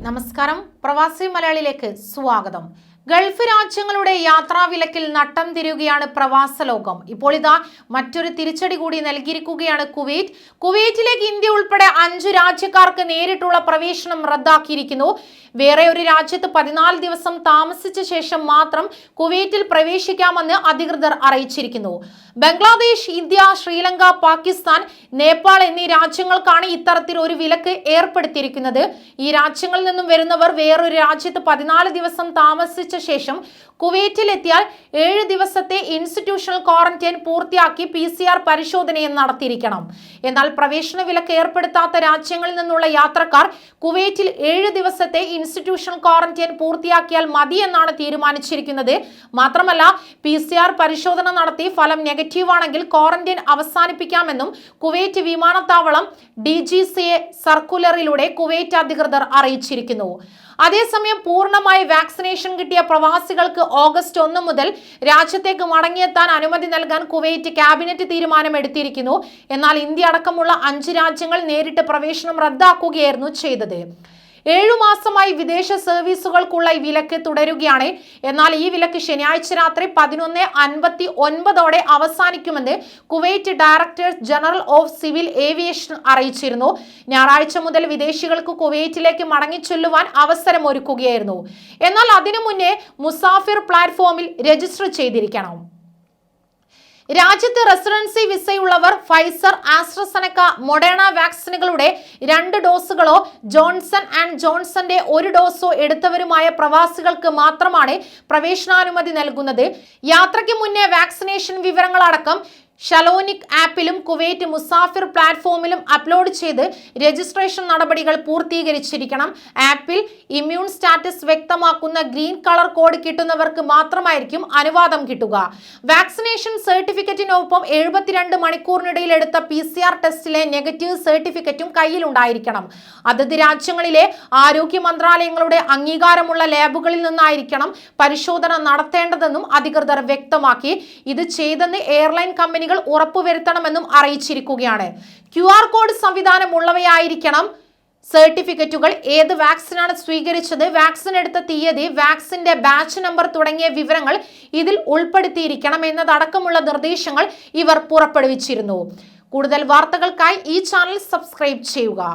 നമസ്കാരം, പ്രവാസി മലയാളിയിലേക്ക് സ്വാഗതം. ഗൾഫ് രാജ്യങ്ങളുടെ യാത്രാവിലക്കിൽ നട്ടം തിരിയുകയാണ് പ്രവാസ ലോകം. ഇപ്പോൾ ഇതാ മറ്റൊരു തിരിച്ചടി കൂടി നൽകിയിരിക്കുകയാണ് കുവൈറ്റ്. കുവൈറ്റിലേക്ക് ഇന്ത്യ ഉൾപ്പെടെ 5 രാജ്യക്കാർക്ക് നേരിട്ടുള്ള പ്രവേശനം റദ്ദാക്കിയിരിക്കുന്നു. വേറെ ഒരു രാജ്യത്ത് 14 ദിവസം താമസിച്ച ശേഷം മാത്രം കുവൈറ്റിൽ പ്രവേശിക്കാമെന്ന് അധികൃതർ അറിയിച്ചിരിക്കുന്നു. ബംഗ്ലാദേശ്, ഇന്ത്യ, ശ്രീലങ്ക, പാകിസ്ഥാൻ, നേപ്പാൾ എന്നീ രാജ്യങ്ങൾക്കാണ് ഇത്തരത്തിൽ ഒരു വിലക്ക് ഏർപ്പെടുത്തിയിരിക്കുന്നത്. ഈ രാജ്യങ്ങളിൽ നിന്നും വരുന്നവർ വേറൊരു രാജ്യത്ത് 14 ദിവസം താമസിച്ച ശേഷം കുവൈറ്റിൽ എത്തിയാൽ 7 ദിവസത്തെ ഇൻസ്റ്റിറ്റ്യൂഷണൽ ക്വാറന്റൈൻ പൂർത്തിയാക്കി PCR പരിശോധനയും നടത്തിയിരിക്കണം. എന്നാൽ പ്രവേശന വിലക്ക് ഏർപ്പെടുത്താത്ത രാജ്യങ്ങളിൽ നിന്നുള്ള യാത്രക്കാർ കുവൈറ്റിൽ 7 ദിവസത്തെ ഇൻസ്റ്റിറ്റ്യൂഷണൽ ക്വാറന്റൈൻ പൂർത്തിയാക്കിയാൽ മതി എന്നാണ് തീരുമാനിച്ചിരിക്കുന്നത്. മാത്രമല്ല, PCR പരിശോധന നടത്തി ഫലം നെഗറ്റീവ് ആണെങ്കിൽ ക്വാറന്റൈൻ അവസാനിപ്പിക്കാമെന്നും കുവൈറ്റ് വിമാനത്താവളം DGCA സർക്കുലറിലൂടെ കുവൈറ്റ് അധികൃതർ അറിയിച്ചിരിക്കുന്നു. അതേസമയം പൂർണ്ണമായി വാക്സിനേഷൻ കിട്ടിയ പ്രവാസികൾക്ക് ഓഗസ്റ്റ് 1 മുതൽ രാജ്യത്തേക്ക് മടങ്ങിയെത്താൻ അനുമതി നൽകാൻ കുവൈറ്റ് ക്യാബിനറ്റ് തീരുമാനമെടുത്തിരിക്കുന്നു. എന്നാൽ ഇന്ത്യ അടക്കമുള്ള 5 രാജ്യങ്ങൾ നേരിട്ട് പ്രവേശനം റദ്ദാക്കുകയായിരുന്നു ചെയ്തത്. 7 മാസമായി വിദേശ സർവീസുകൾക്കുള്ള ഈ വിലക്ക് തുടരുകയാണ്. എന്നാൽ ഈ വിലക്ക് ശനിയാഴ്ച രാത്രി 11:59 അവസാനിക്കുമെന്ന് Kuwait director general of civil aviation അറിയിച്ചിരുന്നു. ഞായറാഴ്ച മുതൽ വിദേശികൾക്ക് കുവൈറ്റിലേക്ക് മടങ്ങിച്ചൊല്ലുവാൻ അവസരം ഒരുക്കുകയായിരുന്നു. എന്നാൽ അതിനു മുന്നേ മുസാഫിർ പ്ലാറ്റ്ഫോമിൽ രജിസ്റ്റർ ചെയ്തിരിക്കണം. രാജ്യത്ത് റെസിഡൻസി വിസയുള്ളവർ ഫൈസർ, ആസ്ട്രസെനക്ക, മൊഡേണ വാക്സിനുകളുടെ 2 ഡോസുകളോ ജോൺസൺ ആൻഡ് ജോൺസന്റെ 1 ഡോസോ എടുത്തവരുമായ പ്രവാസികൾക്ക് മാത്രമാണ് പ്രവേശനാനുമതി നൽകുന്നത്. യാത്രയ്ക്ക് മുന്നേ വാക്സിനേഷൻ വിവരങ്ങളടക്കം ഷലോനിക് ആപ്പിലും കുവൈറ്റ് മുസാഫിർ പ്ലാറ്റ്ഫോമിലും അപ്ലോഡ് ചെയ്ത് രജിസ്ട്രേഷൻ നടപടികൾ പൂർത്തീകരിച്ചിരിക്കണം. ആപ്പിൽ ഇമ്മ്യൂൺ സ്റ്റാറ്റസ് വ്യക്തമാക്കുന്ന ഗ്രീൻ കളർ കോഡ് കിട്ടുന്നവർക്ക് മാത്രമായിരിക്കും അനുവാദം കിട്ടുക. വാക്സിനേഷൻ സർട്ടിഫിക്കറ്റിനൊപ്പം 72 മണിക്കൂറിനിടയിൽ എടുത്ത PCR ടെസ്റ്റിലെ നെഗറ്റീവ് സർട്ടിഫിക്കറ്റും കയ്യിലുണ്ടായിരിക്കണം. അതത് രാജ്യങ്ങളിലെ ആരോഗ്യ മന്ത്രാലയങ്ങളുടെ അംഗീകാരമുള്ള ലാബുകളിൽ നിന്നായിരിക്കണം പരിശോധന നടത്തേണ്ടതെന്നും അധികൃതർ വ്യക്തമാക്കി. ഇത് ചെയ്തെന്ന് എയർലൈൻ കമ്പനികൾ ഉറപ്പുവരുത്തണമെന്നും അറിയിച്ചിരിക്കുകയാണ്. QR കോഡ് സംവിധാനം ഉള്ളവയായിരിക്കണം സർട്ടിഫിക്കറ്റുകൾ. ഏത് വാക്സിനാണ് സ്വീകരിച്ചത്, വാക്സിൻ എടുത്ത തീയതി, വാക്സിന്റെ ബാച്ച് നമ്പർ തുടങ്ങിയ വിവരങ്ങൾ ഇതിൽ ഉൾപ്പെടുത്തിയിരിക്കണം എന്നതടക്കമുള്ള നിർദ്ദേശങ്ങൾ ഇവർ പുറപ്പെടുവിച്ചിരുന്നു. കൂടുതൽ വാർത്തകൾക്കായി ഈ ചാനൽ സബ്സ്ക്രൈബ് ചെയ്യുക.